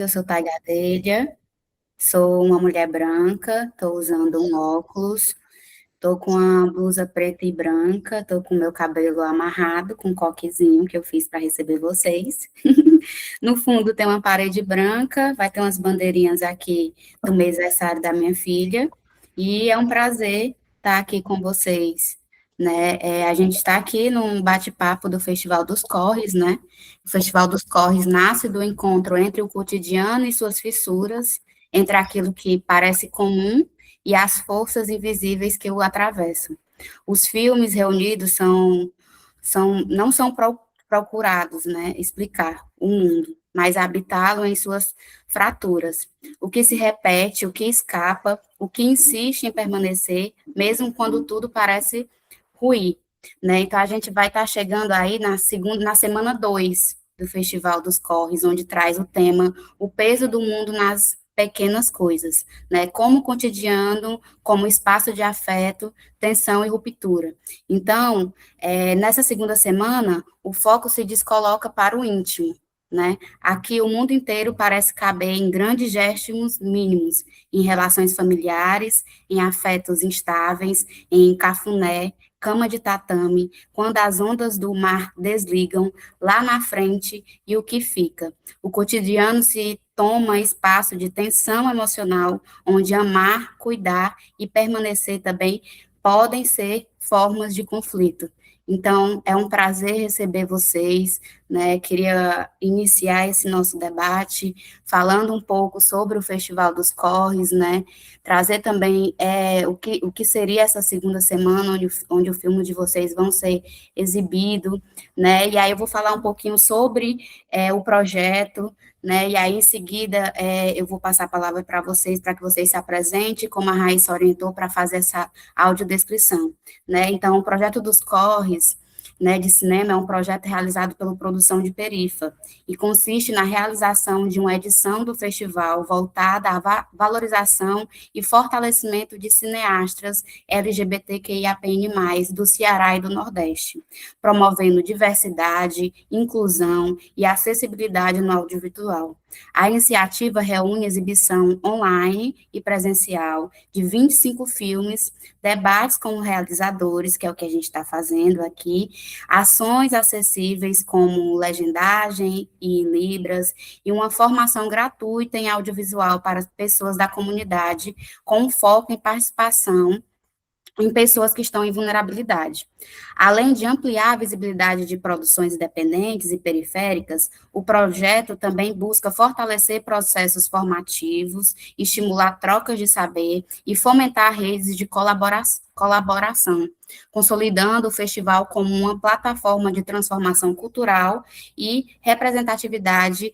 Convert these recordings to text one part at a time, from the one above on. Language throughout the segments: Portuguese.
Eu sou Tagadelha, sou uma mulher branca, estou usando um óculos, estou com a blusa preta e branca, estou com meu cabelo amarrado com um coquezinho que eu fiz para receber vocês. No fundo tem uma parede branca, vai ter umas bandeirinhas aqui do mêsversário da minha filha, e é um prazer estar aqui com vocês, né? A gente está aqui num bate-papo do Festival dos Corres, né? O Festival dos Corres nasce do encontro entre o cotidiano e suas fissuras, entre aquilo que parece comum e as forças invisíveis que o atravessam. Os filmes reunidos não são procurados, né, explicar o mundo, mas habitá-lo em suas fraturas. O que se repete, o que escapa, o que insiste em permanecer, mesmo quando tudo parece ruir, né? Então a gente vai estar chegando aí na semana 2 do Festival dos Corres, onde traz o tema O Peso do Mundo nas Pequenas Coisas, né? Como cotidiano, como espaço de afeto, tensão e ruptura. Então, nessa segunda semana, o foco se descoloca para o íntimo, né? Aqui o mundo inteiro parece caber em grandes gestos mínimos, em relações familiares, em afetos instáveis, em cafuné, cama de tatame, quando as ondas do mar desligam lá na frente e o que fica. O cotidiano se toma espaço de tensão emocional, onde amar, cuidar e permanecer também podem ser formas de conflito. Então, é um prazer receber vocês, né? Queria iniciar esse nosso debate falando um pouco sobre o Festival dos Corres, né? Trazer também o que seria essa segunda semana, onde o filme de vocês vão ser exibido, né? E aí eu vou falar um pouquinho sobre o projeto, né? E aí, em seguida, eu vou passar a palavra para vocês, para que vocês se apresentem, como a Raíssa orientou, para fazer essa audiodescrição, né? Então, o projeto dos Corres, né, de cinema é um projeto realizado pela Produção de Perifa e consiste na realização de uma edição do festival voltada à valorização e fortalecimento de cineastas LGBTQIAPN+, do Ceará e do Nordeste, promovendo diversidade, inclusão e acessibilidade no audiovisual. A iniciativa reúne exibição online e presencial de 25 filmes, debates com realizadores, que é o que a gente está fazendo aqui, ações acessíveis como legendagem e libras, e uma formação gratuita em audiovisual para pessoas da comunidade, com foco em participação em pessoas que estão em vulnerabilidade. Além de ampliar a visibilidade de produções independentes e periféricas, o projeto também busca fortalecer processos formativos, estimular trocas de saber e fomentar redes de colaboração, consolidando o festival como uma plataforma de transformação cultural e representatividade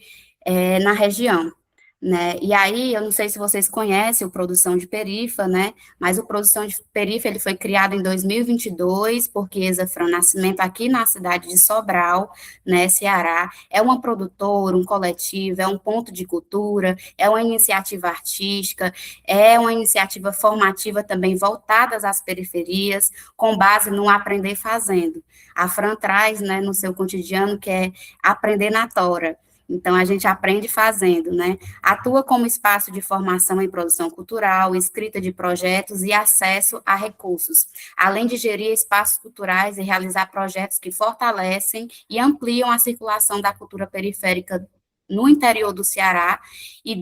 na região. Né? E aí, eu não sei se vocês conhecem o Produção de Perifa, né? Mas o Produção de Perifa, ele foi criado em 2022 por Chiesa Fran Nascimento, aqui na cidade de Sobral, né, Ceará. É uma produtora, um coletivo, é um ponto de cultura, é uma iniciativa artística, é uma iniciativa formativa também voltada às periferias, com base no aprender fazendo. A Fran traz, né, no seu cotidiano, que é aprender na tora. Então, a gente aprende fazendo, né? Atua como espaço de formação em produção cultural, escrita de projetos e acesso a recursos, além de gerir espaços culturais e realizar projetos que fortalecem e ampliam a circulação da cultura periférica no interior do Ceará e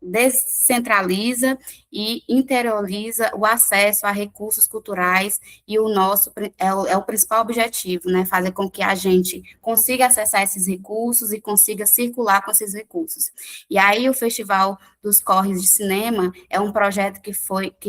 descentraliza e interioriza o acesso a recursos culturais e o nosso é o principal objetivo, né, fazer com que a gente consiga acessar esses recursos e consiga circular com esses recursos. E aí o Festival dos Corres de Cinema é um projeto que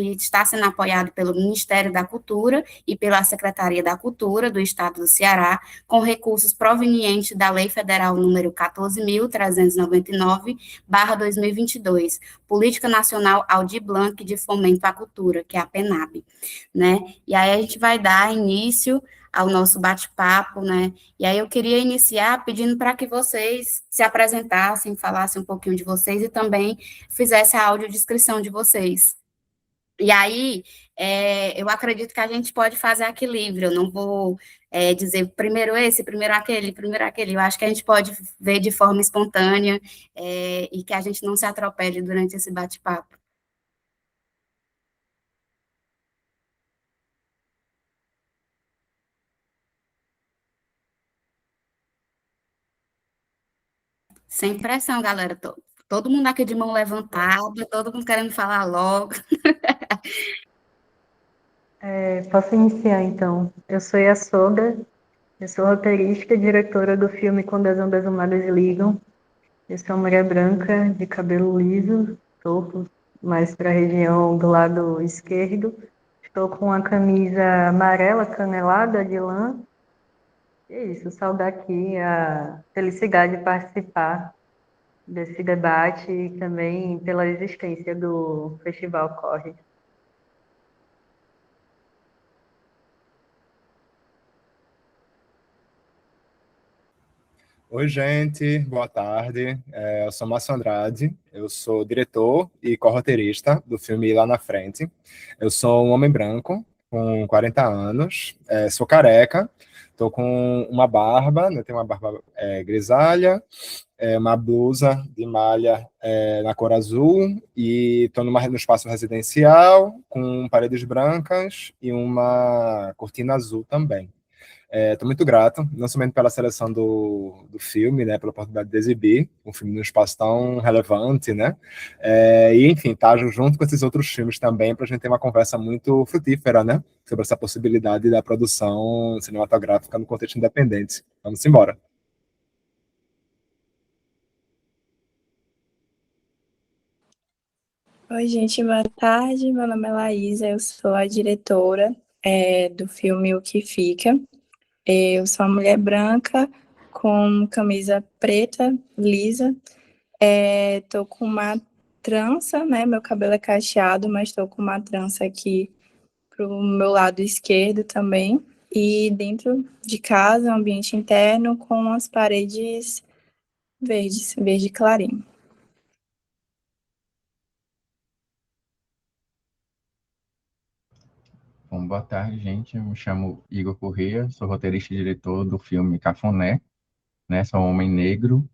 está sendo apoiado pelo Ministério da Cultura e pela Secretaria da Cultura do Estado do Ceará, com recursos provenientes da Lei Federal número 14.399/2022, Política Nacional Aldir Blanc de Fomento à Cultura, que é a PENAB, né? E aí a gente vai dar início ao nosso bate-papo, né? E aí eu queria iniciar pedindo para que vocês se apresentassem, falassem um pouquinho de vocês e também fizessem a audiodescrição de vocês. E aí, eu acredito que a gente pode fazer equilíbrio. Eu não vou dizer primeiro esse, primeiro aquele, primeiro aquele. Eu acho que a gente pode ver de forma espontânea e que a gente não se atropele durante esse bate-papo. Sem pressão, galera. Todo mundo aqui de mão levantada, todo mundo querendo falar logo. Posso iniciar, então. Eu sou a Soga, eu sou roteirista e diretora do filme Quando as Ondas Humanas Ligam. Eu sou uma mulher branca, de cabelo liso, estou mais para a região do lado esquerdo. Estou com uma camisa amarela canelada de lã. E é isso, saudar aqui a felicidade de participar desse debate e também pela existência do Festival Corre. Oi, gente, boa tarde. Eu sou Márcio Andrade, eu sou diretor e co-roteirista do filme Lá na Frente. Eu sou um homem branco, com 40 anos, sou careca, estou com uma barba, né, tenho uma barba grisalha, uma blusa de malha na cor azul e estou no espaço residencial com paredes brancas e uma cortina azul também. Estou muito grato, não somente pela seleção do filme, né, pela oportunidade de exibir um filme num espaço tão relevante, né, e enfim, estar junto com esses outros filmes também para a gente ter uma conversa muito frutífera, né, sobre essa possibilidade da produção cinematográfica no contexto independente. Vamos embora. Oi, gente, boa tarde. Meu nome é Laísa, eu sou a diretora do filme O Que Fica. Eu sou uma mulher branca com camisa preta, lisa. Tô com uma trança, né? Meu cabelo é cacheado, mas tô com uma trança aqui pro meu lado esquerdo também. E dentro de casa, um ambiente interno com as paredes verdes, verde clarinho. Bom, boa tarde, gente. Eu me chamo Igor Corrêa, sou roteirista e diretor do filme Cafuné, né? Sou um homem negro,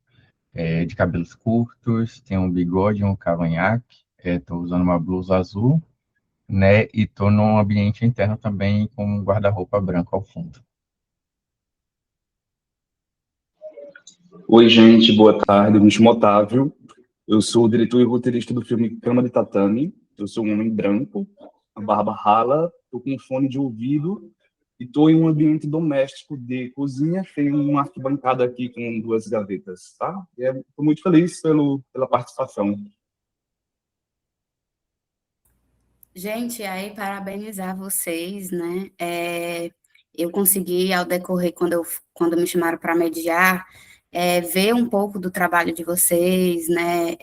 de cabelos curtos, tenho um bigode, um cavanhaque, estou usando uma blusa azul, né? E estou num ambiente interno também com um guarda-roupa branco ao fundo. Oi, gente, boa tarde. Eu me chamo Otávio. Eu sou o diretor e roteirista do filme Cama de Tatame. Eu sou um homem branco, a barba rala, estou com um fone de ouvido e estou em um ambiente doméstico de cozinha. Tenho uma arquibancada aqui com duas gavetas, tá? Estou muito feliz pela participação. Gente, aí parabenizar vocês, né? Eu consegui, ao decorrer, quando me chamaram para mediar, ver um pouco do trabalho de vocês, né?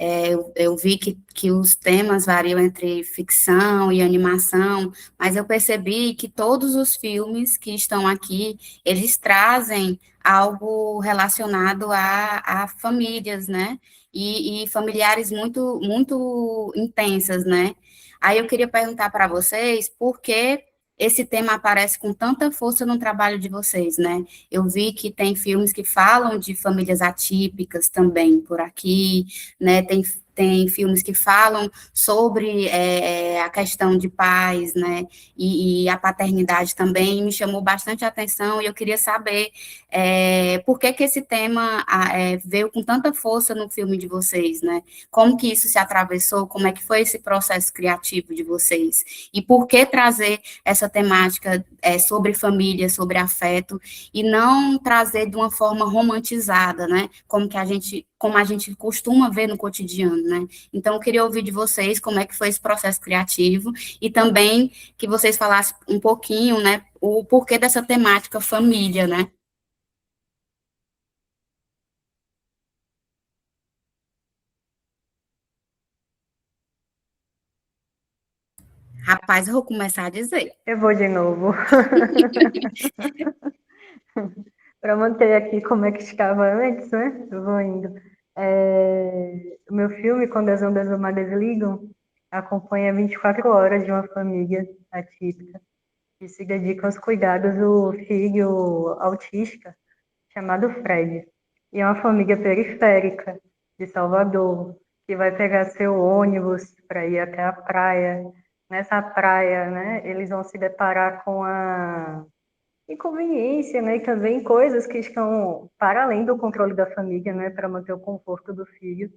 Eu vi que os temas variam entre ficção e animação, mas eu percebi que todos os filmes que estão aqui, eles trazem algo relacionado a famílias, né? E familiares muito, muito intensas, né? Aí eu queria perguntar para vocês por que esse tema aparece com tanta força no trabalho de vocês, né? Eu vi que tem filmes que falam de famílias atípicas também por aqui, né? Tem filmes que falam sobre a questão de pais, né? E a paternidade também me chamou bastante a atenção e eu queria saber por que que esse tema veio com tanta força no filme de vocês, né? Como que isso se atravessou, como é que foi esse processo criativo de vocês, e por que trazer essa temática sobre família, sobre afeto, e não trazer de uma forma romantizada, né, como a gente costuma ver no cotidiano, né? Então, eu queria ouvir de vocês como é que foi esse processo criativo, e também que vocês falassem um pouquinho, né, o porquê dessa temática família, né? Rapaz, eu vou começar a dizer. Eu vou de novo. Para manter aqui como é que estava antes, né? Eu vou indo. O meu filme, Quando as Ondas Humanas Ligam, acompanha 24 horas de uma família atípica que se dedica aos cuidados do filho autista chamado Fred. E é uma família periférica de Salvador, que vai pegar seu ônibus para ir até a praia. Nessa praia, né, eles vão se deparar com a inconveniência, né, e também coisas que estão para além do controle da família, né, para manter o conforto do filho.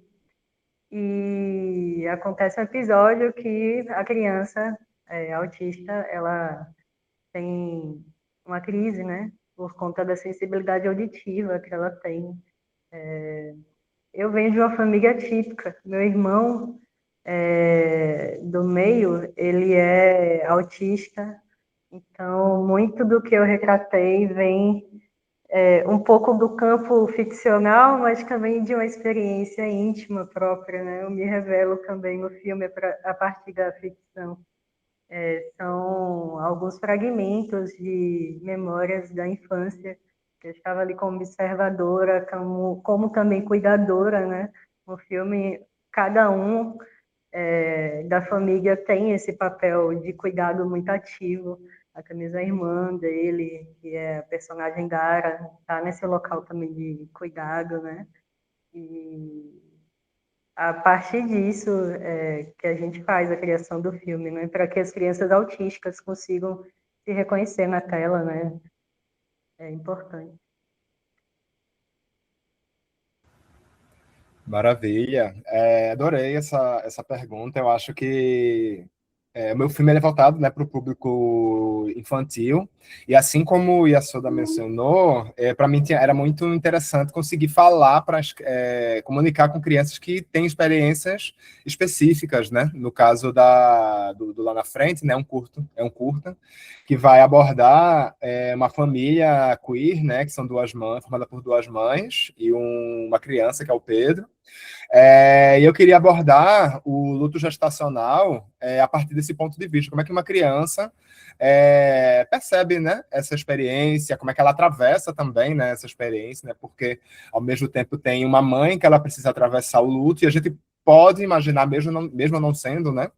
E acontece um episódio que a criança autista, ela tem uma crise, né, por conta da sensibilidade auditiva que ela tem. Eu venho de uma família típica. Meu irmão do meio, ele é autista, então muito do que eu retratei vem um pouco do campo ficcional, mas também de uma experiência íntima própria, né? Eu me revelo também no filme a partir da ficção. São alguns fragmentos de memórias da infância. Eu estava ali como observadora, como também cuidadora, né? No filme, cada um da família tem esse papel de cuidado muito ativo. A Camisa é a irmã dele, que é a personagem Dara, está nesse local também de cuidado, né? E a partir disso que a gente faz a criação do filme, né? Para que as crianças autísticas consigam se reconhecer na tela, né? É importante. Maravilha. Adorei essa pergunta. Eu acho que o meu filme ele é voltado, né, para o público infantil. E assim como o Yassoda mencionou, para mim era muito interessante conseguir falar, comunicar com crianças que têm experiências específicas, né? No caso do Lá na Frente, né, é um curta que vai abordar uma família queer, né, que são duas mães, formada por duas mães e uma criança, que é o Pedro. E eu queria abordar o luto gestacional a partir desse ponto de vista. Como é que uma criança percebe, né, essa experiência, como é que ela atravessa também, né, essa experiência, né, porque ao mesmo tempo tem uma mãe que ela precisa atravessar o luto, e a gente pode imaginar, mesmo não sendo, né,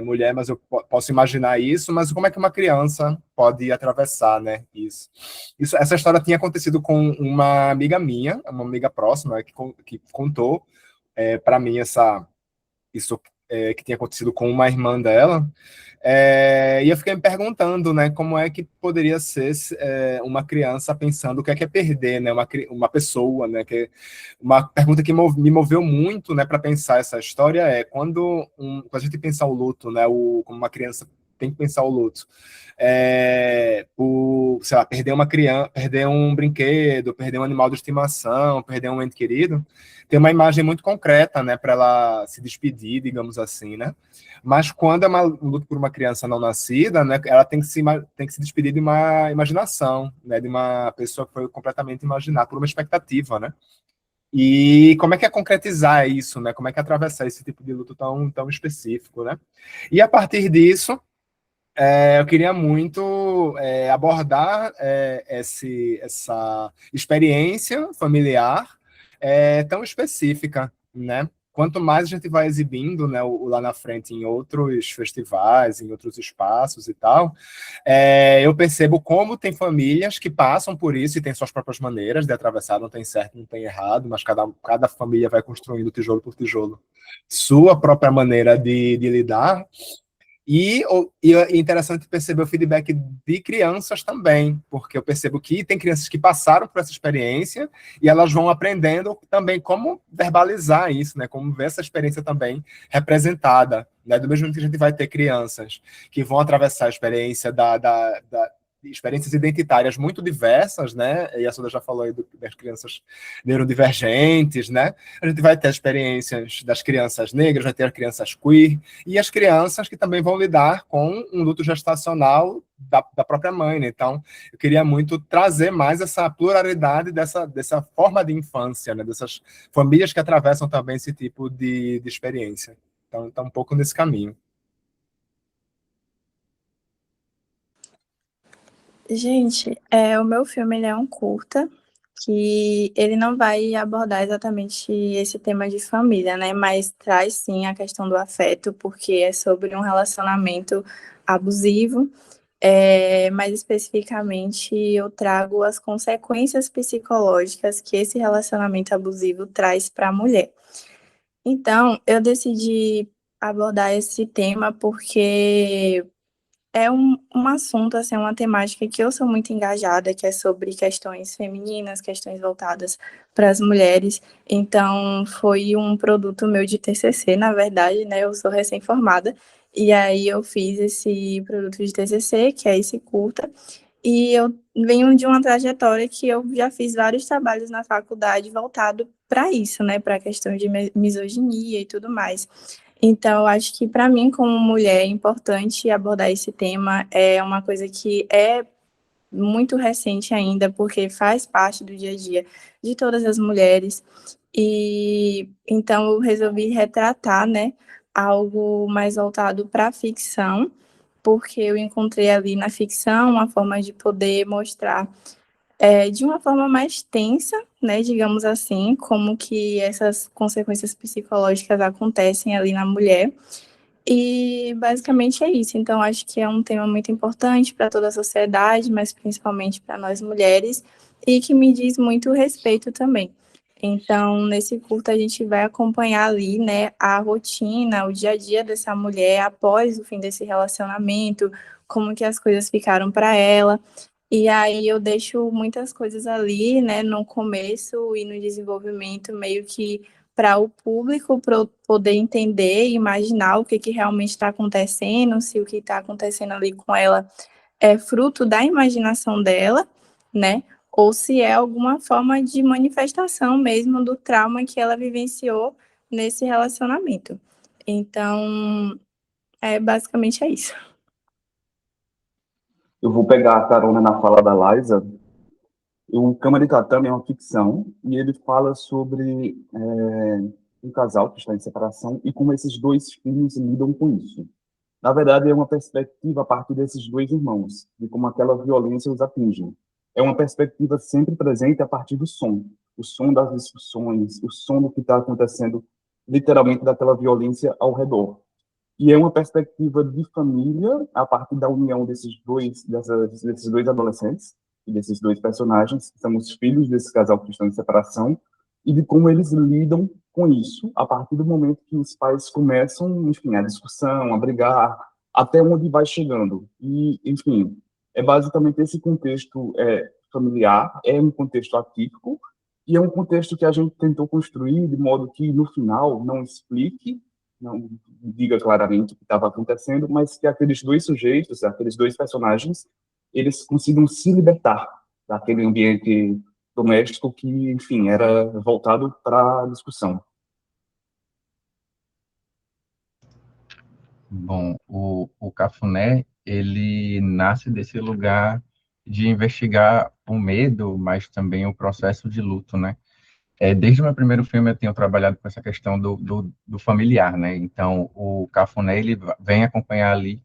mulher, mas eu posso imaginar isso, mas como é que uma criança pode atravessar, né, isso? Essa história tinha acontecido com uma amiga minha, uma amiga próxima, que contou para mim isso que tinha acontecido com uma irmã dela, e eu fiquei me perguntando, né, como é que poderia ser uma criança pensando o que é perder, né, uma pessoa, né, uma pergunta que me moveu muito, né, para pensar essa história quando a gente pensar o luto, né, como uma criança tem que pensar o luto, sei lá, perder uma criança, perder um brinquedo, perder um animal de estimação, perder um ente querido, tem uma imagem muito concreta, né, para ela se despedir, digamos assim, né? Mas quando é um luto por uma criança não nascida, né, ela tem que se despedir de uma imaginação, né, de uma pessoa que foi completamente imaginada, por uma expectativa, né? E como é que é concretizar isso, né? Como é que é atravessar esse tipo de luto tão específico, né? E a partir disso, eu queria muito abordar essa experiência familiar tão específica, né? Quanto mais a gente vai exibindo, né, Lá na Frente em outros festivais, em outros espaços e tal, eu percebo como tem famílias que passam por isso e têm suas próprias maneiras de atravessar, não tem certo, não tem errado, mas cada família vai construindo tijolo por tijolo sua própria maneira de lidar. E é interessante perceber o feedback de crianças também, porque eu percebo que tem crianças que passaram por essa experiência e elas vão aprendendo também como verbalizar isso, né? Como ver essa experiência também representada, né? Do mesmo jeito que a gente vai ter crianças que vão atravessar a experiência experiências identitárias muito diversas, né? E a Suda já falou aí das crianças neurodivergentes, né? A gente vai ter experiências das crianças negras, vai ter as crianças queer, e as crianças que também vão lidar com um luto gestacional da própria mãe, né? Então, eu queria muito trazer mais essa pluralidade dessa forma de infância, né? Dessas famílias que atravessam também esse tipo de experiência. Então, tá um pouco nesse caminho. Gente, o meu filme ele é um curta que ele não vai abordar exatamente esse tema de família, né? Mas traz sim a questão do afeto, porque é sobre um relacionamento abusivo. Mais especificamente, eu trago as consequências psicológicas que esse relacionamento abusivo traz para a mulher. Então, eu decidi abordar esse tema porque é um assunto, assim, uma temática que eu sou muito engajada, que é sobre questões femininas, questões voltadas para as mulheres. Então, foi um produto meu de TCC, na verdade, né? Eu sou recém-formada. E aí eu fiz esse produto de TCC, que é esse curta. E eu venho de uma trajetória que eu já fiz vários trabalhos na faculdade voltado para isso, né? Para a questão de misoginia e tudo mais. Então, eu acho que para mim, como mulher, é importante abordar esse tema. É uma coisa que é muito recente ainda, porque faz parte do dia a dia de todas as mulheres. E então eu resolvi retratar, né, algo mais voltado para a ficção, porque eu encontrei ali na ficção uma forma de poder mostrar de uma forma mais tensa, né, digamos assim, como que essas consequências psicológicas acontecem ali na mulher. E basicamente é isso. Então, acho que é um tema muito importante para toda a sociedade, mas principalmente para nós mulheres, e que me diz muito respeito também. Então, nesse curto, a gente vai acompanhar ali, né, a rotina, o dia a dia dessa mulher após o fim desse relacionamento, como que as coisas ficaram para ela. E aí eu deixo muitas coisas ali, né, no começo e no desenvolvimento, meio que para o público poder entender e imaginar o que, que realmente está acontecendo, se o que está acontecendo ali com ela é fruto da imaginação dela, né? Ou se é alguma forma de manifestação mesmo do trauma que ela vivenciou nesse relacionamento. Então, basicamente é isso. Eu vou pegar a carona na fala da Liza. O Cama de Tatame é uma ficção e ele fala sobre um casal que está em separação e como esses dois filhos lidam com isso. Na verdade, é uma perspectiva a partir desses dois irmãos, de como aquela violência os atinge. É uma perspectiva sempre presente a partir do som, o som das discussões, o som do que está acontecendo, literalmente daquela violência ao redor. E é uma perspectiva de família a partir da união desses dois adolescentes e desses dois personagens, que são os filhos desse casal que estão em separação, e de como eles lidam com isso a partir do momento que os pais começam, enfim, a discussão, a brigar, até onde vai chegando. E, enfim, é basicamente esse contexto familiar, é um contexto atípico, e é um contexto que a gente tentou construir de modo que, no final, não explique, não diga claramente o que estava acontecendo, mas que aqueles dois sujeitos, aqueles dois personagens, eles consigam se libertar daquele ambiente doméstico que, enfim, era voltado para a discussão. Bom, o Cafuné, ele nasce desse lugar de investigar o medo, mas também o processo de luto, né? Desde o meu primeiro filme eu tenho trabalhado com essa questão do familiar, né? Então, o Cafuné, ele vem acompanhar ali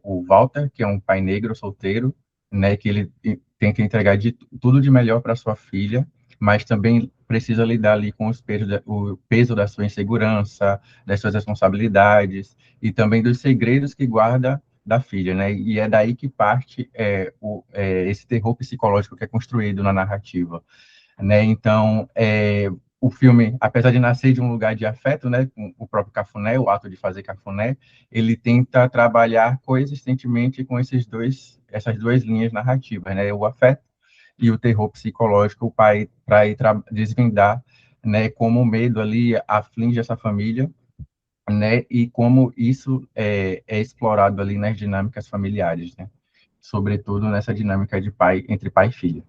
o Walter, que é um pai negro solteiro, né, que ele tem que entregar tudo de melhor para sua filha, mas também precisa lidar ali com o peso da sua insegurança, das suas responsabilidades e também dos segredos que guarda da filha, né? E é daí que parte esse terror psicológico que é construído na narrativa, né? Então, o filme, apesar de nascer de um lugar de afeto, né, com o próprio Cafuné, o ato de fazer Cafuné, ele tenta trabalhar coexistentemente com essas duas linhas narrativas, né, o afeto e o terror psicológico para ir desvendar, né, como o medo ali aflige essa família, né, e como isso é explorado ali nas dinâmicas familiares, né, sobretudo nessa dinâmica entre pai e filho.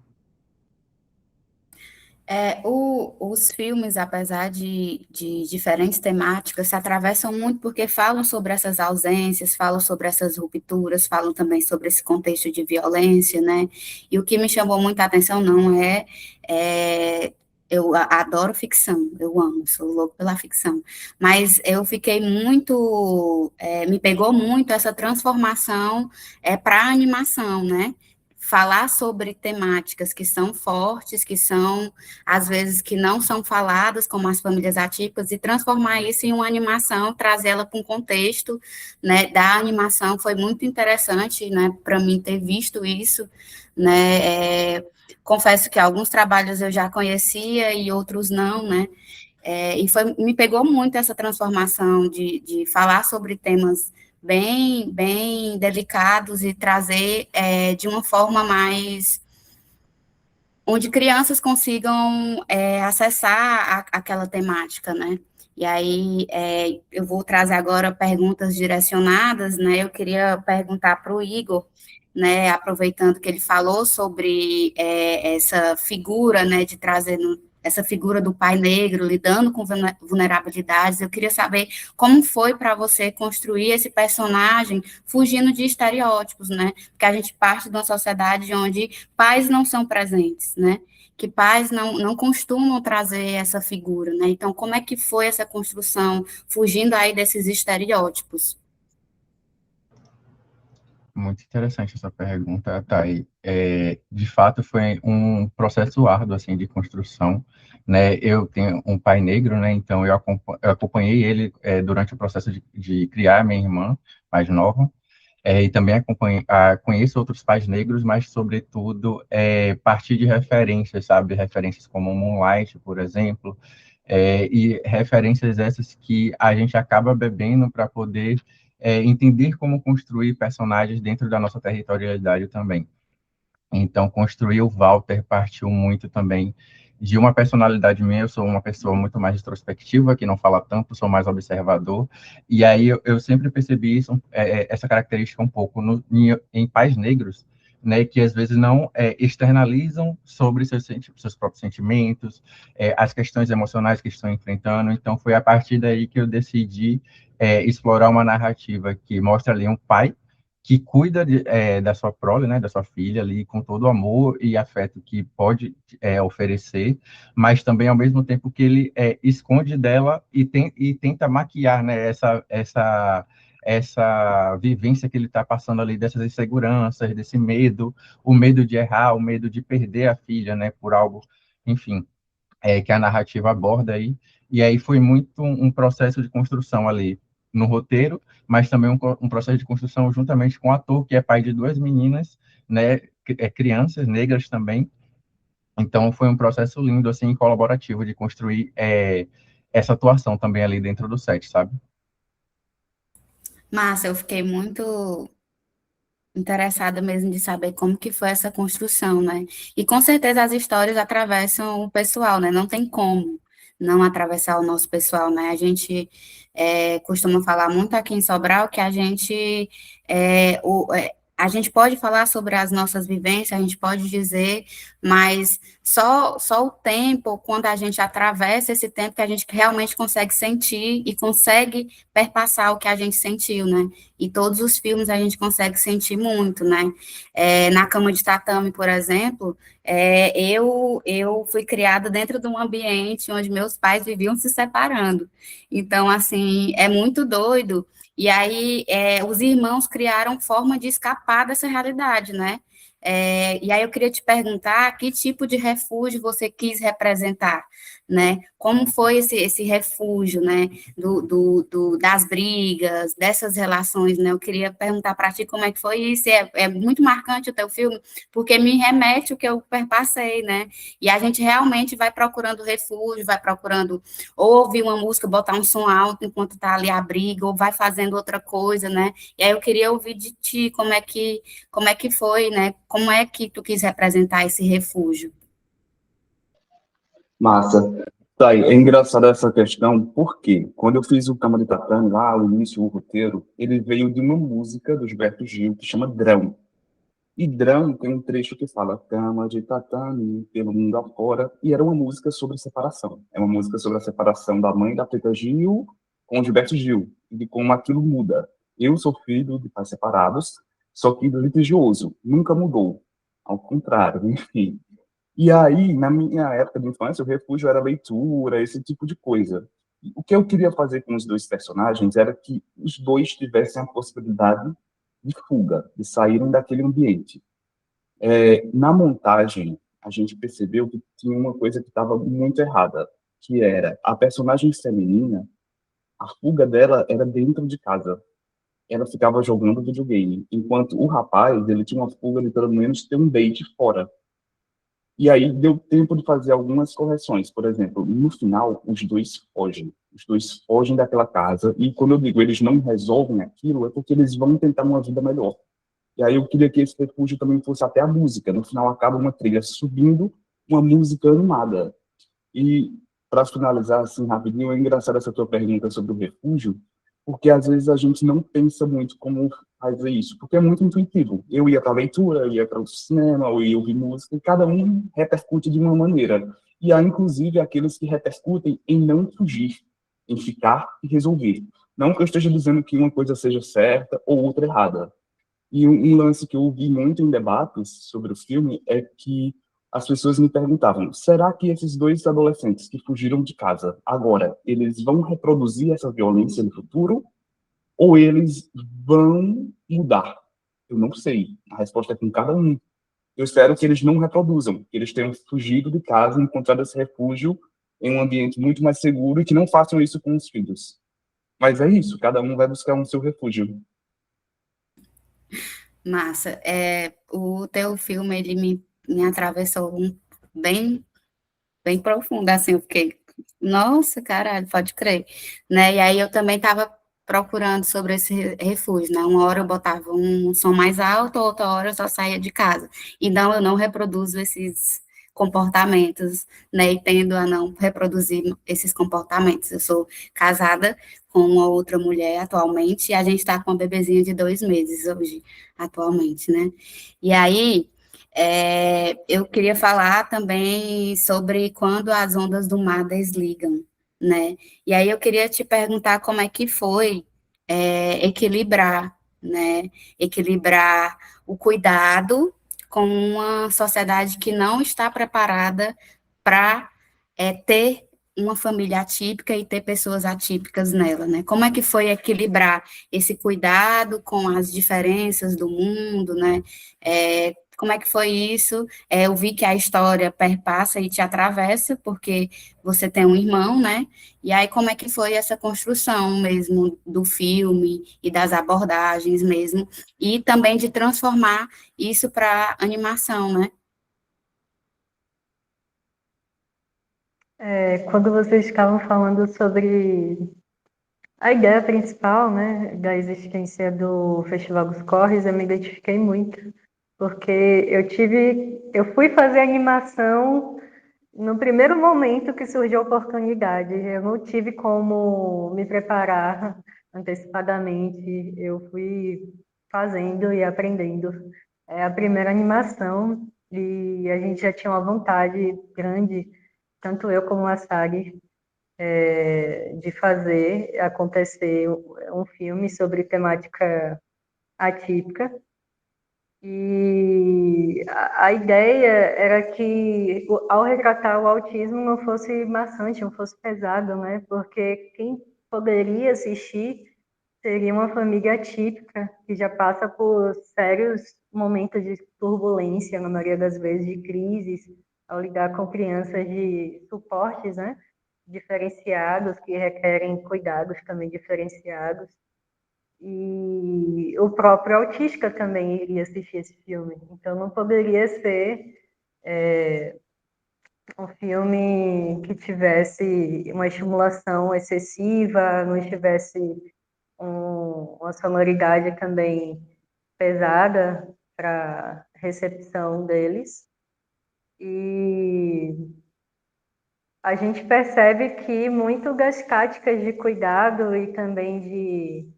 Os filmes, apesar de diferentes temáticas, se atravessam muito porque falam sobre essas ausências, falam sobre essas rupturas, falam também sobre esse contexto de violência, né? E o que me chamou muita atenção não eu adoro ficção, eu amo, sou louco pela ficção, mas eu fiquei muito, me pegou muito essa transformação para a animação, né? falar sobre temáticas que são fortes, que são, às vezes, que não são faladas, como as famílias atípicas, e transformar isso em uma animação, trazê-la para um contexto, né, da animação. Foi muito interessante, né, para mim ter visto isso, né, confesso que alguns trabalhos eu já conhecia e outros não, né, me pegou muito essa transformação de falar sobre temas bem delicados e trazer de uma forma mais onde crianças consigam acessar aquela temática, né? E aí eu vou trazer agora perguntas direcionadas, né? Eu queria perguntar para o Igor, né? Aproveitando que ele falou sobre essa figura, né? De trazer essa figura do pai negro lidando com vulnerabilidades. Eu queria saber como foi para você construir esse personagem fugindo de estereótipos, né? Porque a gente parte de uma sociedade onde pais não são presentes, né? Que pais não costumam trazer essa figura, né? Então, como é que foi essa construção, fugindo aí desses estereótipos? Muito interessante essa pergunta, Thay. De fato, foi um processo árduo, assim, de construção, né? Eu tenho um pai negro, né? Então, eu acompanhei ele durante o processo de criar minha irmã mais nova, e também conheço outros pais negros, mas, sobretudo, partir de referências, sabe? Referências como Moonlight, por exemplo, e referências essas que a gente acaba bebendo para poder entender como construir personagens dentro da nossa territorialidade também. Então, construir o Walter partiu muito também de uma personalidade minha. Eu sou uma pessoa muito mais introspectiva, que não fala tanto, sou mais observador, e aí eu sempre percebi isso, essa característica um pouco em pais negros, né, que às vezes não externalizam sobre seus próprios sentimentos, as questões emocionais que estão enfrentando. Então, foi a partir daí que eu decidi explorar uma narrativa que mostra ali um pai que cuida da sua prole, né, da sua filha ali, com todo o amor e afeto que pode oferecer, mas também, ao mesmo tempo, que ele esconde dela e tenta maquiar, né, essa vivência que ele está passando ali, dessas inseguranças, desse medo, o medo de errar, o medo de perder a filha, né, por algo, enfim, que a narrativa aborda aí. E aí foi muito um processo de construção ali no roteiro, mas também um processo de construção juntamente com o ator, que é pai de duas meninas, né, crianças negras também. Então foi um processo lindo, assim, colaborativo de construir essa atuação também ali dentro do set, sabe? Márcia, eu fiquei muito interessada mesmo de saber como que foi essa construção, né? E com certeza as histórias atravessam o pessoal, né? Não tem como não atravessar o nosso pessoal, né? A gente costuma falar muito aqui em Sobral que a gente pode falar sobre as nossas vivências, a gente pode dizer, mas só o tempo, quando a gente atravessa esse tempo, que a gente realmente consegue sentir e consegue perpassar o que a gente sentiu, né? E todos os filmes a gente consegue sentir muito, né? Na Cama de Tatame, por exemplo, eu fui criada dentro de um ambiente onde meus pais viviam se separando. Então, assim, é muito doido. E aí, os irmãos criaram forma de escapar dessa realidade, né? E aí eu queria te perguntar que tipo de refúgio você quis representar, né? Como foi esse refúgio, né? Das brigas, dessas relações, né? Eu queria perguntar para ti como é que foi isso. É muito marcante o teu filme, porque me remete o que eu perpassei, né? E a gente realmente vai procurando refúgio, vai procurando ou ouvir uma música, botar um som alto enquanto está ali a briga, ou vai fazendo outra coisa, né? E aí eu queria ouvir de ti como é que foi, né? Como é que tu quis representar esse refúgio? Massa. Tá aí, é engraçada essa questão, porque quando eu fiz o Cama de Tatame, lá, o início, o roteiro, ele veio de uma música do Gilberto Gil, que chama Drão. E Drão tem um trecho que fala Cama de Tatame, pelo mundo afora, e era uma música sobre separação. É uma música sobre a separação da mãe da Preta Gil com o Gilberto Gil, e de como aquilo muda. Eu sou filho de pais separados, só que litigioso, nunca mudou. Ao contrário, enfim. E aí, na minha época de infância, o refúgio era leitura, esse tipo de coisa. O que eu queria fazer com os dois personagens era que os dois tivessem a possibilidade de fuga, de saírem daquele ambiente. Na montagem, a gente percebeu que tinha uma coisa que estava muito errada, que era a personagem feminina, a fuga dela era dentro de casa. Ela ficava jogando videogame, enquanto o rapaz, ele tinha uma fuga de pelo menos ter um date fora. E aí deu tempo de fazer algumas correções. Por exemplo, no final, os dois fogem. Os dois fogem daquela casa. E quando eu digo eles não resolvem aquilo, é porque eles vão tentar uma vida melhor. E aí eu queria que esse refúgio também fosse até a música. No final acaba uma trilha subindo, uma música animada. E, para finalizar, assim, rapidinho, é engraçado essa tua pergunta sobre o refúgio, porque às vezes a gente não pensa muito como fazer isso, porque é muito intuitivo. Eu ia para a leitura, eu ia para o cinema, eu ia ouvir música, e cada um repercute de uma maneira. E há, inclusive, aqueles que repercutem em não fugir, em ficar e resolver. Não que eu esteja dizendo que uma coisa seja certa ou outra errada. E um lance que eu ouvi muito em debates sobre o filme é que as pessoas me perguntavam: será que esses dois adolescentes que fugiram de casa agora, eles vão reproduzir essa violência no futuro ou eles vão mudar? Eu não sei. A resposta é com cada um. Eu espero que eles não reproduzam, que eles tenham fugido de casa, encontrado esse refúgio em um ambiente muito mais seguro e que não façam isso com os filhos. Mas é isso, cada um vai buscar um seu refúgio. Massa. O teu filme, ele me atravessou bem, bem profundo, assim, eu fiquei, nossa, caralho, pode crer, né? E aí eu também estava procurando sobre esse refúgio, né? Uma hora eu botava um som mais alto, outra hora eu só saía de casa. Então eu não reproduzo esses comportamentos, né? E tendo a não reproduzir esses comportamentos. Eu sou casada com uma outra mulher atualmente e a gente está com uma bebezinha de 2 meses hoje, atualmente, né? E aí eu queria falar também sobre quando as ondas do mar desligam, né? E aí eu queria te perguntar como é que foi equilibrar, né? Equilibrar o cuidado com uma sociedade que não está preparada para ter uma família atípica e ter pessoas atípicas nela, né? Como é que foi equilibrar esse cuidado com as diferenças do mundo, né? Como é que foi isso? Eu vi que a história perpassa e te atravessa, porque você tem um irmão, né? E aí, como é que foi essa construção mesmo do filme e das abordagens mesmo, e também de transformar isso para animação, né? Quando vocês estavam falando sobre a ideia principal, né, da existência do Festival dos Corres, eu me identifiquei muito, porque eu fui fazer animação no primeiro momento que surgiu a oportunidade. Eu não tive como me preparar antecipadamente, eu fui fazendo e aprendendo. É a primeira animação e a gente já tinha uma vontade grande, tanto eu como a Sari, de fazer acontecer um filme sobre temática atípica. E a ideia era que, ao retratar o autismo, não fosse maçante, não fosse pesado, né? Porque quem poderia assistir seria uma família atípica, que já passa por sérios momentos de turbulência, na maioria das vezes, de crises, ao lidar com crianças de suportes, né? Diferenciados, que requerem cuidados também diferenciados. E o próprio autista também iria assistir esse filme. Então não poderia ser um filme que tivesse uma estimulação excessiva, não tivesse uma sonoridade também pesada para recepção deles. E a gente percebe que muito das táticas de cuidado e também de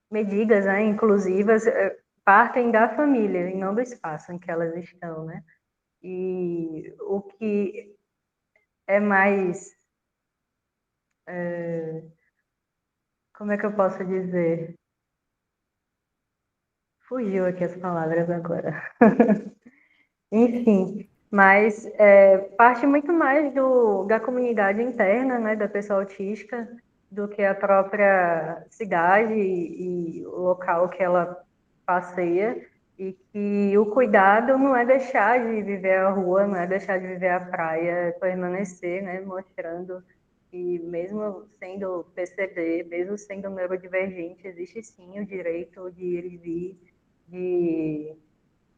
medidas, né, inclusivas, partem da família e não do espaço em que elas estão, né? E o que é mais, como é que eu posso dizer? Fugiu aqui as palavras agora. Enfim, mas parte muito mais da comunidade interna, né, da pessoa autista, do que a própria cidade e o local que ela passeia. e que o cuidado não é deixar de viver a rua, não é deixar de viver a praia, é permanecer, né, mostrando que mesmo sendo PCD, mesmo sendo neurodivergente, existe sim o direito de ir e vir, de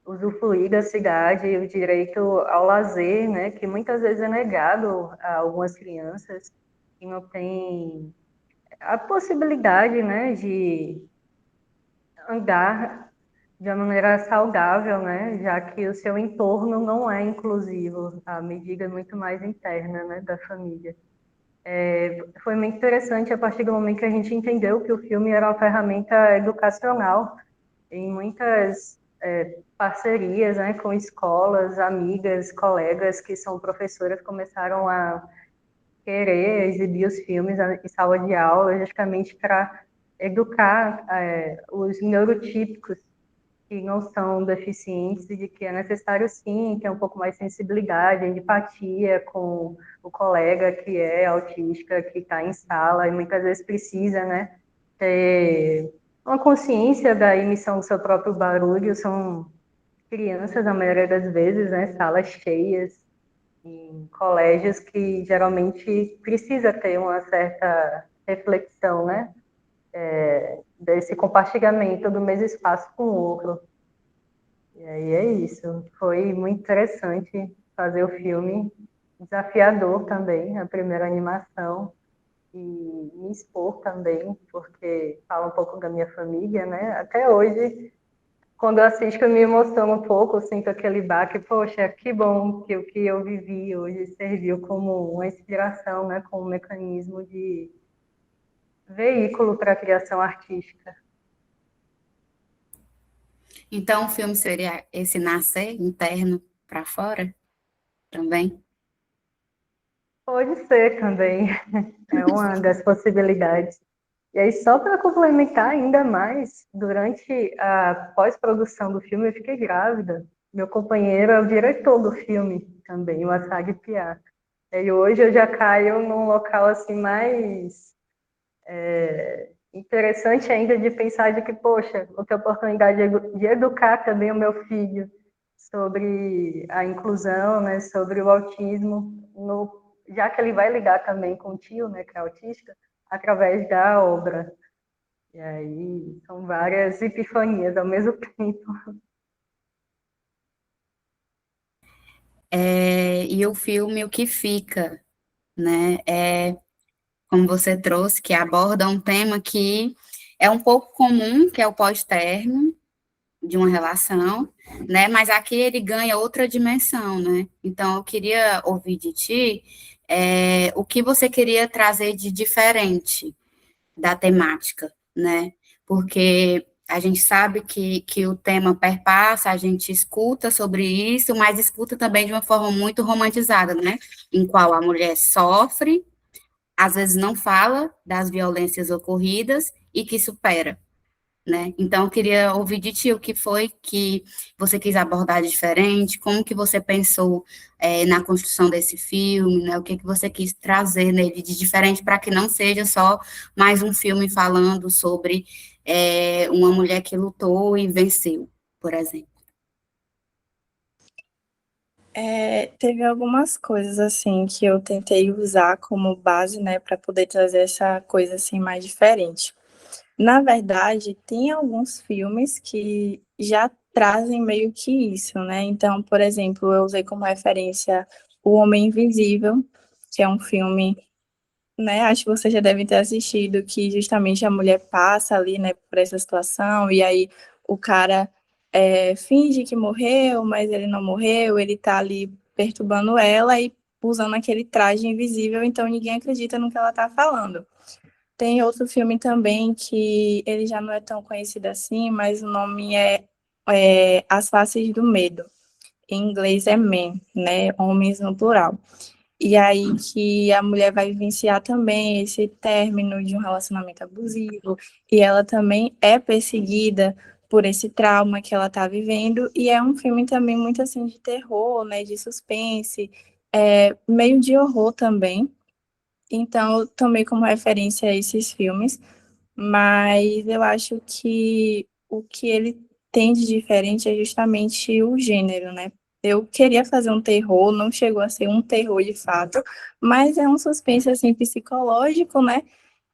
usufruir da cidade, o direito ao lazer, né, que muitas vezes é negado a algumas crianças que não têm a possibilidade, né, de andar de uma maneira saudável, né, já que o seu entorno não é inclusivo, a medida é muito mais interna, né, da família. Foi muito interessante a partir do momento que a gente entendeu que o filme era uma ferramenta educacional em muitas parcerias, né, com escolas, amigas, colegas que são professoras começaram a querer exibir os filmes em sala de aula, justamente para educar os neurotípicos que não são deficientes e de que é necessário sim ter um pouco mais de sensibilidade, empatia com o colega que é autista, que está em sala e muitas vezes precisa, né, ter uma consciência da emissão do seu próprio barulho. São crianças, na maioria das vezes, né, salas cheias, em colégios que geralmente precisa ter uma certa reflexão, né, desse compartilhamento do mesmo espaço com o outro. E aí é isso. Foi muito interessante fazer o filme, desafiador também, a primeira animação, e me expor também, porque fala um pouco da minha família, né? Até hoje, quando eu assisto, eu me emociono um pouco, eu sinto aquele baque, poxa, que bom que o que eu vivi hoje serviu como uma inspiração, né? Como um mecanismo de veículo para a criação artística. Então, o filme seria esse nascer interno para fora também? Pode ser também, é uma das possibilidades. E aí, só para complementar ainda mais, durante a pós-produção do filme, eu fiquei grávida. Meu companheiro é o diretor do filme também, o Assad Piá. E hoje eu já caio num local assim mais interessante ainda de pensar de que, poxa, vou ter a oportunidade de educar também o meu filho sobre a inclusão, né, sobre o autismo, já que ele vai lidar também com o tio, né, que é autista, através da obra. E aí são várias epifanias ao mesmo tempo. E o filme O que Fica, né? Como você trouxe, que aborda um tema que é um pouco comum, que é o pós-término de uma relação, né? Mas aqui ele ganha outra dimensão, né? Então, eu queria ouvir de ti o que você queria trazer de diferente da temática, né? Porque a gente sabe que o tema perpassa, a gente escuta sobre isso, mas escuta também de uma forma muito romantizada, né? Em qual a mulher sofre, às vezes não fala das violências ocorridas e que supera, né? Então, eu queria ouvir de ti o que foi que você quis abordar de diferente, como que você pensou na construção desse filme, né? O que que você quis trazer nele de diferente para que não seja só mais um filme falando sobre uma mulher que lutou e venceu, por exemplo. Teve algumas coisas assim que eu tentei usar como base, né, para poder trazer essa coisa assim mais diferente. Na verdade, tem alguns filmes que já trazem meio que isso, né? Então, por exemplo, eu usei como referência O Homem Invisível, que é um filme, né? Acho que você já deve ter assistido, que justamente a mulher passa ali, né, por essa situação, e aí o cara finge que morreu, mas ele não morreu, ele tá ali perturbando ela e usando aquele traje invisível, então ninguém acredita no que ela tá falando. Tem outro filme também que ele já não é tão conhecido assim, mas o nome é As Faces do Medo. Em inglês é Men, né? Homens no plural. E aí que a mulher vai vivenciar também esse término de um relacionamento abusivo, e ela também é perseguida por esse trauma que ela está vivendo, e é um filme também muito assim de terror, né, de suspense, meio de horror também. Então eu tomei como referência esses filmes, mas eu acho que o que ele tem de diferente é justamente o gênero, né? Eu queria fazer um terror, não chegou a ser um terror de fato, mas é um suspense assim psicológico, né?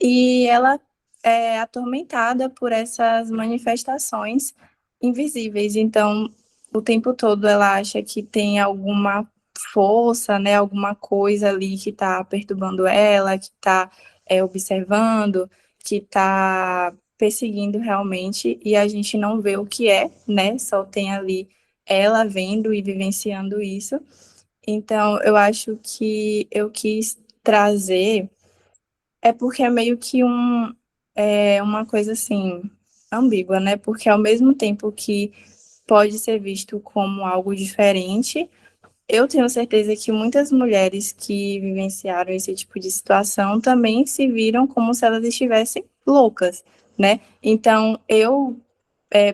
E ela é atormentada por essas manifestações invisíveis. Então, o tempo todo ela acha que tem alguma força, né? Alguma coisa ali que está perturbando ela, que está observando, que está perseguindo realmente, e a gente não vê o que é, né? Só tem ali ela vendo e vivenciando isso. Então, eu acho que eu quis trazer, é porque é meio que uma coisa assim, ambígua, né? Porque ao mesmo tempo que pode ser visto como algo diferente, eu tenho certeza que muitas mulheres que vivenciaram esse tipo de situação também se viram como se elas estivessem loucas, né? Então, eu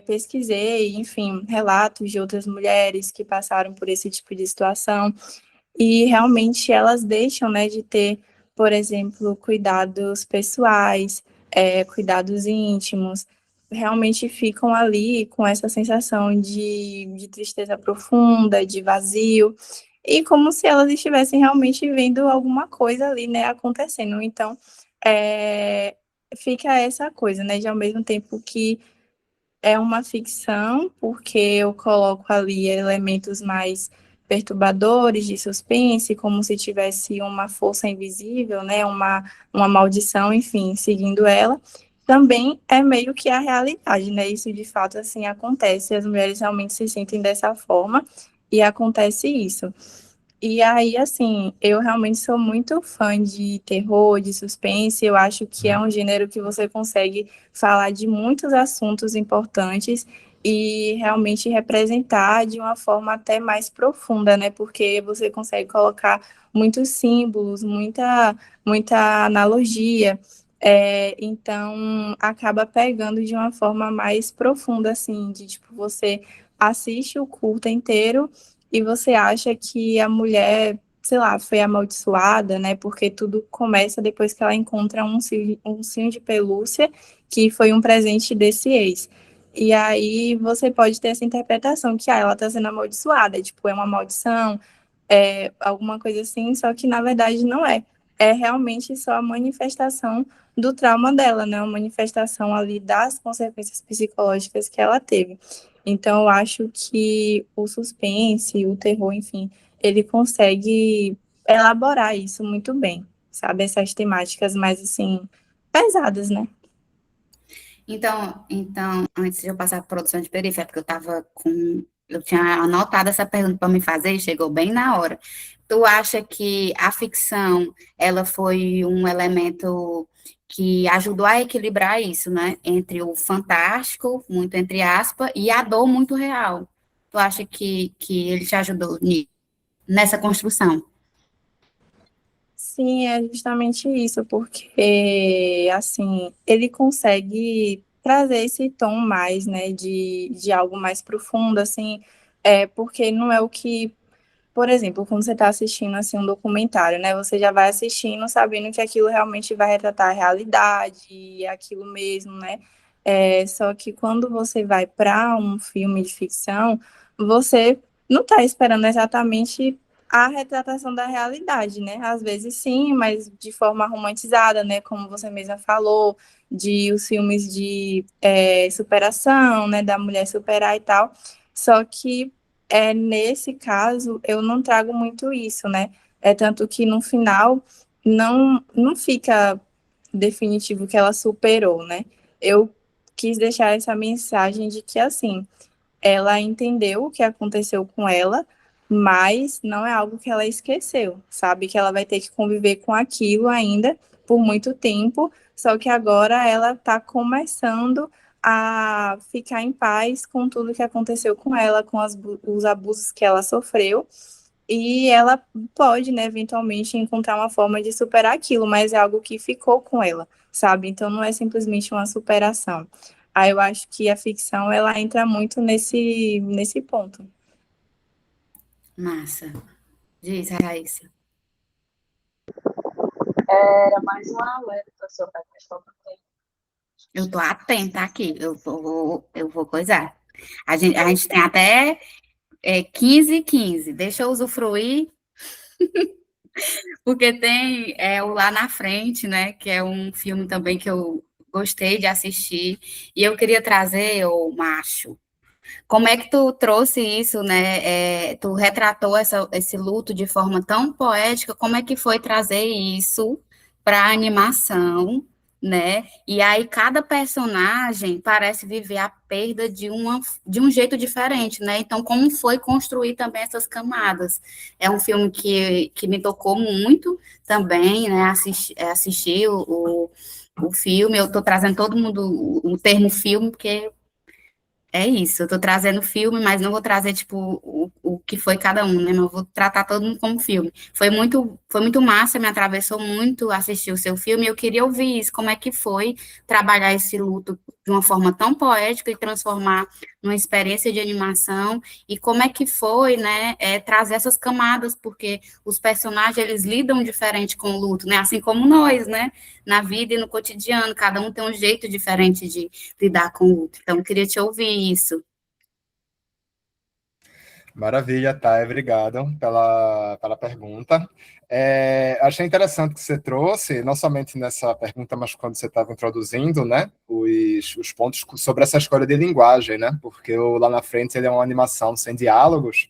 pesquisei, enfim, relatos de outras mulheres que passaram por esse tipo de situação e realmente elas deixam, né, de ter, por exemplo, cuidados pessoais, cuidados íntimos, realmente ficam ali com essa sensação de tristeza profunda, de vazio, e como se elas estivessem realmente vendo alguma coisa ali, né, acontecendo. Então, é, fica essa coisa, né, de ao mesmo tempo que é uma ficção, porque eu coloco ali elementos mais perturbadores de suspense, como se tivesse uma força invisível, né, uma maldição, enfim, seguindo ela. Também é meio que a realidade, né? Isso de fato assim acontece, as mulheres realmente se sentem dessa forma e acontece isso. E aí, assim, eu realmente sou muito fã de terror, de suspense. Eu acho que é um gênero que você consegue falar de muitos assuntos importantes e realmente representar de uma forma até mais profunda, né? Porque você consegue colocar muitos símbolos, muita analogia. Então, acaba pegando de uma forma mais profunda, assim, de tipo, você assiste o curta inteiro e você acha que a mulher, sei lá, foi amaldiçoada, né? Porque tudo começa depois que ela encontra um ursinho de pelúcia que foi um presente desse ex. E aí você pode ter essa interpretação que ela está sendo amaldiçoada, tipo, é uma maldição, alguma coisa assim, só que na verdade não é. É realmente só a manifestação do trauma dela, né? Uma manifestação ali das consequências psicológicas que ela teve. Então, eu acho que o suspense, o terror, enfim, ele consegue elaborar isso muito bem, sabe? Essas temáticas mais, assim, pesadas, né? Então, antes de eu passar para a produção de periferia, porque eu tinha anotado essa pergunta para me fazer e chegou bem na hora. Tu acha que a ficção, ela foi um elemento que ajudou a equilibrar isso, né? Entre o fantástico, muito entre aspas, e a dor muito real. Tu acha que ele te ajudou nessa construção? Sim, é justamente isso, porque, assim, ele consegue trazer esse tom mais, né, de algo mais profundo, assim, porque não é o que, por exemplo, quando você está assistindo, assim, um documentário, né, você já vai assistindo sabendo que aquilo realmente vai retratar a realidade, e é aquilo mesmo, né, só que quando você vai para um filme de ficção, você não está esperando exatamente a retratação da realidade, né? Às vezes sim, mas de forma romantizada, né? Como você mesma falou, de os filmes de superação, né? Da mulher superar e tal. Só que nesse caso eu não trago muito isso, né? É tanto que no final não fica definitivo que ela superou, né? Eu quis deixar essa mensagem de que assim ela entendeu o que aconteceu com ela, mas não é algo que ela esqueceu, sabe? Que ela vai ter que conviver com aquilo ainda por muito tempo, só que agora ela está começando a ficar em paz com tudo que aconteceu com ela, com os abusos que ela sofreu, e ela pode, né, eventualmente encontrar uma forma de superar aquilo, mas é algo que ficou com ela, sabe? Então não é simplesmente uma superação. Aí eu acho que a ficção ela entra muito nesse ponto. Massa. Diz, Raíssa. Era mais um alerta sobre a questão do tempo. Eu tô atenta aqui, eu vou coisar. A gente tem até 15 deixa eu usufruir, porque tem o Lá na Frente, né, que é um filme também que eu gostei de assistir, e eu queria trazer, o macho, como é que tu trouxe isso, né? Tu retratou esse luto de forma tão poética, como é que foi trazer isso para a animação, né? E aí cada personagem parece viver a perda de um jeito diferente, né? Então, como foi construir também essas camadas? É um filme que me tocou muito também, né? Assistir o filme, eu estou trazendo todo mundo o termo filme, porque é isso, eu tô trazendo filme, mas não vou trazer, tipo, o que foi cada um, né? Mas eu vou tratar todo mundo como filme. Foi muito massa, me atravessou muito assistir o seu filme, e eu queria ouvir isso, como é que foi trabalhar esse luto de uma forma tão poética e transformar numa experiência de animação, e como é que foi, né, trazer essas camadas, porque os personagens, eles lidam diferente com o luto, né? Assim como nós, né? Na vida e no cotidiano, cada um tem um jeito diferente de lidar com o outro. Então, eu queria te ouvir isso. Maravilha, Thay, obrigado pela pergunta. Achei interessante que você trouxe, não somente nessa pergunta, mas quando você estava introduzindo, né, os pontos sobre essa escolha de linguagem, né, porque o Lá na Frente ele é uma animação sem diálogos,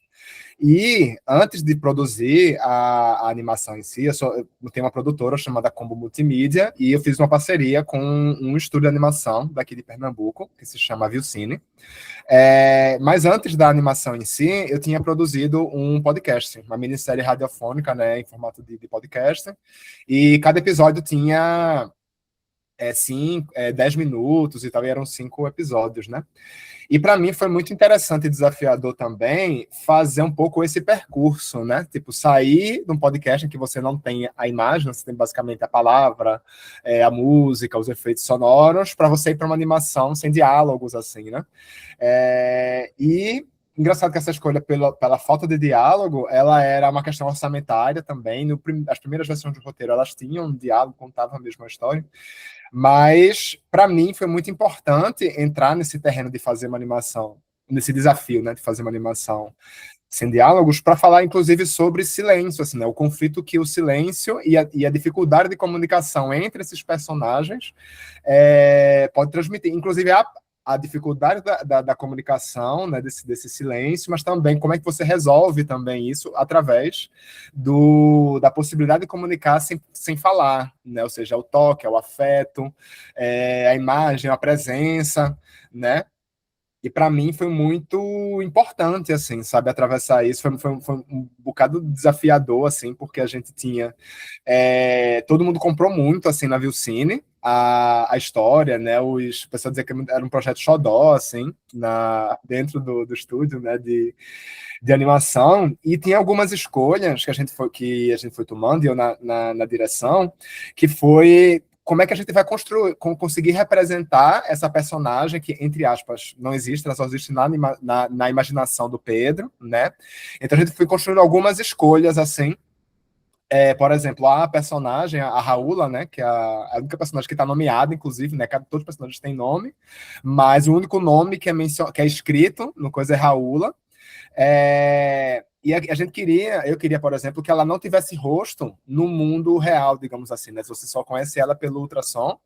e antes de produzir a animação em si, eu tenho uma produtora chamada Combo Multimídia, e eu fiz uma parceria com um estúdio de animação daqui de Pernambuco, que se chama Vilcine. Mas antes da animação em si, eu tinha produzido um podcast, uma minissérie radiofônica, né, em formato de podcast, e cada episódio tinha 10 minutos e tal, e eram 5 episódios, né? E para mim foi muito interessante e desafiador também fazer um pouco esse percurso, né? Tipo, sair de um podcast em que você não tem a imagem, você tem basicamente a palavra, a música, os efeitos sonoros, para você ir para uma animação sem diálogos, assim, né? E engraçado que essa escolha pela falta de diálogo, ela era uma questão orçamentária também. As primeiras versões do roteiro, elas tinham um diálogo, contavam a mesma história. Mas, para mim, foi muito importante entrar nesse terreno de fazer uma animação, nesse desafio, né, de fazer uma animação sem diálogos, para falar, inclusive, sobre silêncio, assim, né, o conflito que o silêncio e a dificuldade de comunicação entre esses personagens pode transmitir. Inclusive, a dificuldade da comunicação, né, desse silêncio, mas também como é que você resolve também isso através da possibilidade de comunicar sem falar, né? Ou seja, o toque, o afeto, a imagem, a presença, né? E para mim foi muito importante, assim, sabe, atravessar isso. Foi um bocado desafiador, assim, porque a gente tinha... todo mundo comprou muito, assim, na Vilcine, a história, né, o pessoal dizia que era um projeto xodó, assim, dentro do estúdio, né, de animação, e tinha algumas escolhas que a gente foi tomando, e eu na direção, que foi como é que a gente vai conseguir representar essa personagem que, entre aspas, não existe, ela só existe na imaginação do Pedro, né? Então a gente foi construindo algumas escolhas, assim, por exemplo, a personagem, a Raula, né, que é a única personagem que está nomeada, inclusive, né, todos os personagens têm nome, mas o único nome que é escrito no coisa é Raula. E eu queria, por exemplo, que ela não tivesse rosto no mundo real, digamos assim, né? Você só conhece ela pelo ultrassom,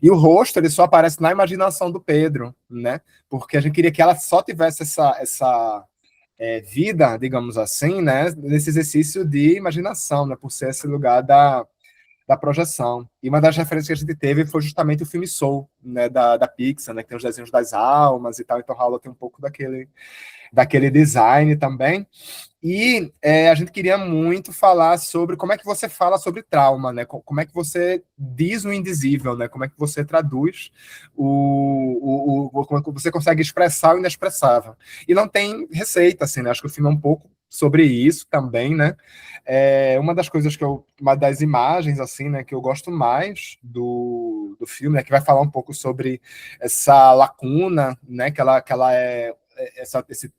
e o rosto ele só aparece na imaginação do Pedro, né? Porque a gente queria que ela só tivesse essa vida, digamos assim, né? Nesse exercício de imaginação, né? Por ser esse lugar da projeção. E uma das referências que a gente teve foi justamente o filme Soul, né? Da Pixar, né? Que tem os desenhos das almas e tal, então Raula tem um pouco daquele design também. E a gente queria muito falar sobre como é que você fala sobre trauma, né? Como é que você diz o indizível, né? Como é que você traduz como é que você consegue expressar o inexpressável. E não tem receita, assim, né? Acho que o filme é um pouco sobre isso também, né? Uma das imagens, assim, né, que eu gosto mais do filme, né, que vai falar um pouco sobre essa lacuna, né, que ela é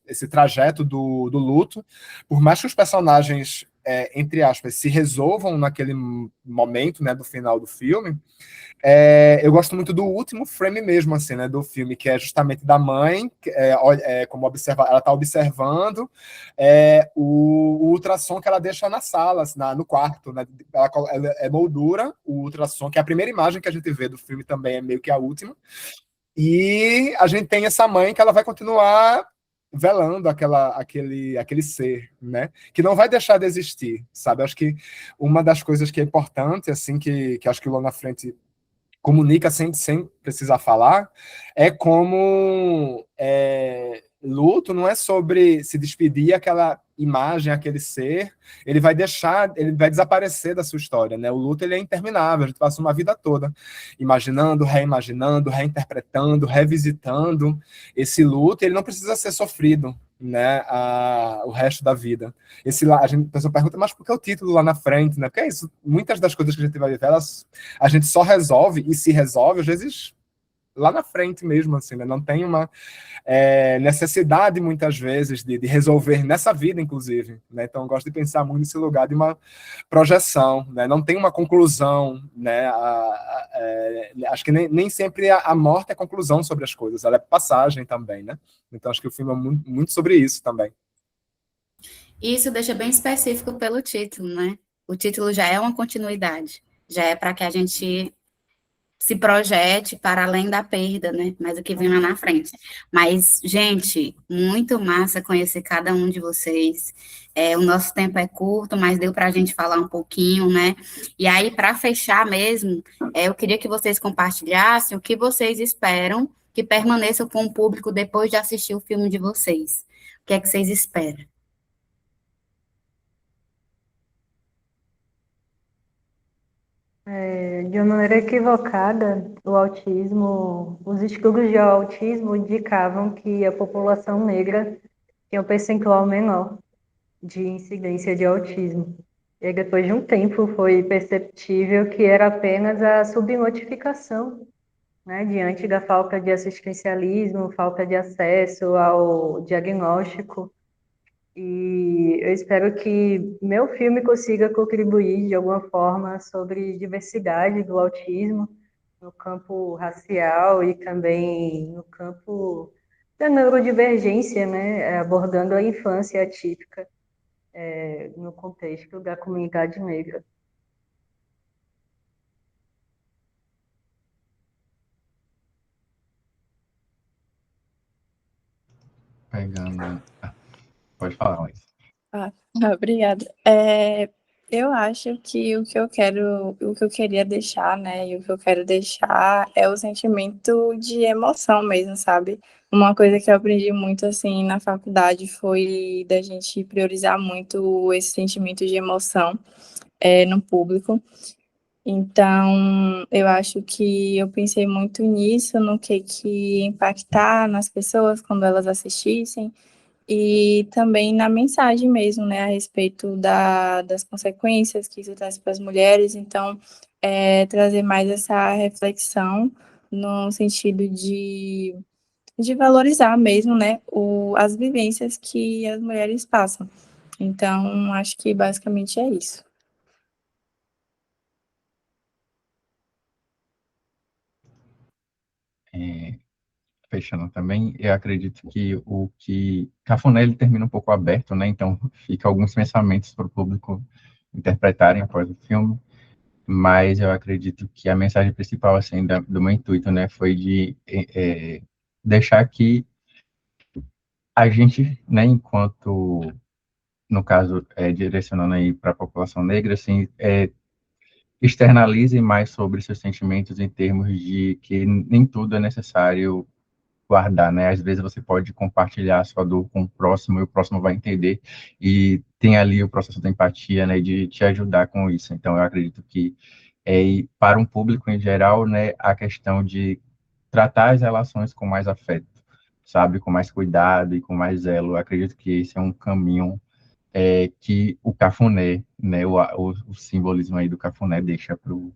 esse trajeto do luto, por mais que os personagens entre aspas, se resolvam naquele momento, né, do final do filme. Eu gosto muito do último frame mesmo, assim, né, do filme, que é justamente da mãe, como ela está observando o ultrassom que ela deixa na sala, assim, no quarto, né, ela moldura o ultrassom, que é a primeira imagem que a gente vê do filme também, é meio que a última, e a gente tem essa mãe que ela vai continuar velando aquele ser, né? Que não vai deixar de existir, sabe? Acho que uma das coisas que é importante, assim, que acho que lá na frente comunica sem precisar falar, é como luto não é sobre se despedir aquela imagem, aquele ser, ele vai desaparecer da sua história, né? O luto ele é interminável, a gente passa uma vida toda imaginando, reimaginando, reinterpretando, revisitando esse luto, ele não precisa ser sofrido, né, o resto da vida. A pessoa pergunta, mas por que o título lá na frente, né? Porque é isso, muitas das coisas que a gente vai viver, a gente só resolve, e se resolve, às vezes, lá na frente mesmo, assim, né? Não tem uma necessidade, muitas vezes, de resolver nessa vida, inclusive, né? Então, eu gosto de pensar muito nesse lugar de uma projeção, né? Não tem uma conclusão, né? Acho que nem sempre a morte é a conclusão sobre as coisas, ela é passagem também, né? Então, acho que o filme é muito, muito sobre isso também. Isso deixa bem específico pelo título, né? O título já é uma continuidade, já é para que a gente se projete para além da perda, né? Mas o que vem lá na frente. Mas, gente, muito massa conhecer cada um de vocês. O nosso tempo é curto, mas deu para a gente falar um pouquinho, né? E aí, para fechar mesmo, eu queria que vocês compartilhassem o que vocês esperam que permaneça com o público depois de assistir o filme de vocês. O que é que vocês esperam? De uma maneira equivocada, os estudos de autismo indicavam que a população negra tinha um percentual menor de incidência de autismo. E depois de um tempo foi perceptível que era apenas a subnotificação, né, diante da falta de assistencialismo, falta de acesso ao diagnóstico. E eu espero que meu filme consiga contribuir de alguma forma sobre diversidade do autismo no campo racial e também no campo da neurodivergência, né, abordando a infância atípica no contexto da comunidade negra. Pegando. Pode falar, Laís. Obrigada. Eu acho que o que eu queria deixar, né, e o que eu quero deixar é o sentimento de emoção mesmo, sabe? Uma coisa que eu aprendi muito, assim, na faculdade foi da gente priorizar muito esse sentimento de emoção, no público. Então, eu acho que eu pensei muito nisso, no que ia impactar nas pessoas quando elas assistissem, e também na mensagem mesmo, né, a respeito das consequências que isso traz para as mulheres. Então, trazer mais essa reflexão no sentido de valorizar mesmo, né, as vivências que as mulheres passam. Então, acho que basicamente é isso. Fechando também, eu acredito que o que Cafuné ele termina um pouco aberto, né? Então fica alguns pensamentos para o público interpretarem após o filme, mas eu acredito que a mensagem principal assim do meu intuito, né, foi de deixar que a gente, né, enquanto no caso direcionando aí para a população negra, assim, externalize mais sobre seus sentimentos em termos de que nem tudo é necessário guardar, né? Às vezes você pode compartilhar a sua dor com o próximo e o próximo vai entender e tem ali o processo da empatia, né, de te ajudar com isso. Então, eu acredito que e para um público em geral, né, a questão de tratar as relações com mais afeto, sabe, com mais cuidado e com mais zelo. Eu acredito que esse é um caminho que o cafuné, né, o simbolismo aí do cafuné deixa para o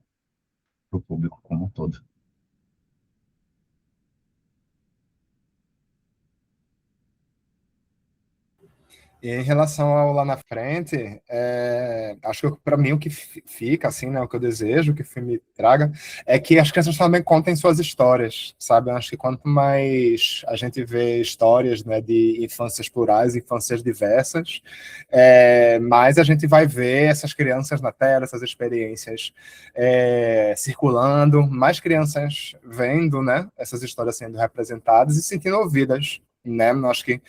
público como um todo. E em relação ao lá na frente, acho que para mim o que fica, assim, né, o que eu desejo que o filme traga, é que as crianças também contem suas histórias, sabe? Eu acho que quanto mais a gente vê histórias, né, de infâncias plurais, infâncias diversas, mais a gente vai ver essas crianças na tela, essas experiências circulando, mais crianças vendo, né, essas histórias sendo representadas e se sentindo ouvidas, né? Eu acho que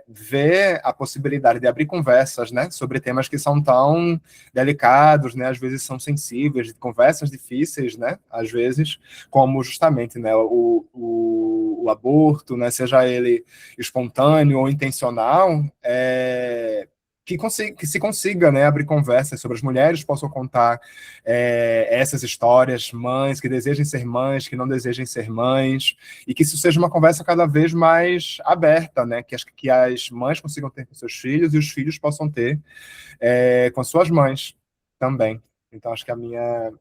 ver a possibilidade de abrir conversas, né, sobre temas que são tão delicados, né, às vezes são sensíveis, conversas difíceis, né, às vezes, como justamente, né, o aborto, né, seja ele espontâneo ou intencional, que se consiga, né, abrir conversas sobre as mulheres possam contar essas histórias, mães que desejem ser mães, que não desejem ser mães, e que isso seja uma conversa cada vez mais aberta, né, que as mães consigam ter com seus filhos e os filhos possam ter com suas mães também. Então, acho que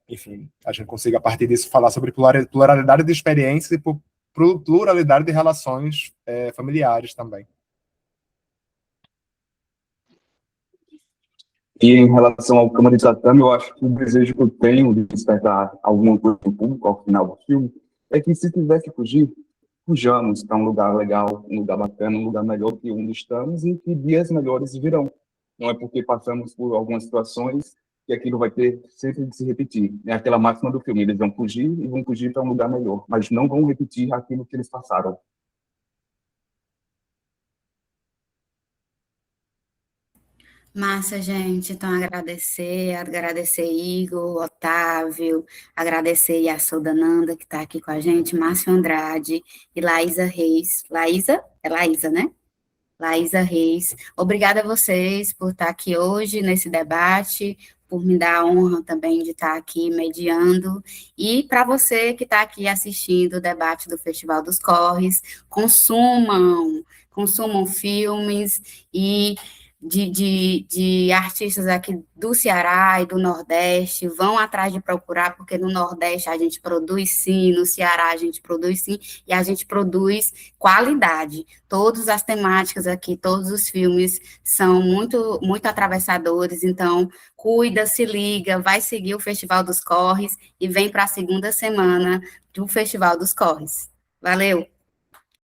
enfim, a gente consiga, a partir disso, falar sobre pluralidade de experiências e pluralidade de relações familiares também. E em relação ao Cama de Tatame, eu acho que o desejo que eu tenho de despertar alguma coisa no público ao final do filme é que, se tiver que fugir, fujamos para um lugar legal, um lugar bacana, um lugar melhor que onde estamos e que dias melhores virão. Não é porque passamos por algumas situações que aquilo vai ter sempre de se repetir. É aquela máxima do filme, eles vão fugir e vão fugir para um lugar melhor, mas não vão repetir aquilo que eles passaram. Massa, gente. Então, agradecer Igor, Otávio, agradecer Yassoda Nanda, que está aqui com a gente, Márcio Andrade e Laísa Reis. Laísa? É Laísa, né? Laísa Reis. Obrigada a vocês por estar aqui hoje nesse debate, por me dar a honra também de estar aqui mediando. E para você que está aqui assistindo o debate do Festival dos Corres, consumam filmes e de artistas aqui do Ceará e do Nordeste, vão atrás de procurar, porque no Nordeste a gente produz sim, no Ceará a gente produz sim, e a gente produz qualidade. Todas as temáticas aqui, todos os filmes são muito, muito atravessadores, então cuida, se liga, vai seguir o Festival dos Corres e vem para a segunda semana do Festival dos Corres. Valeu!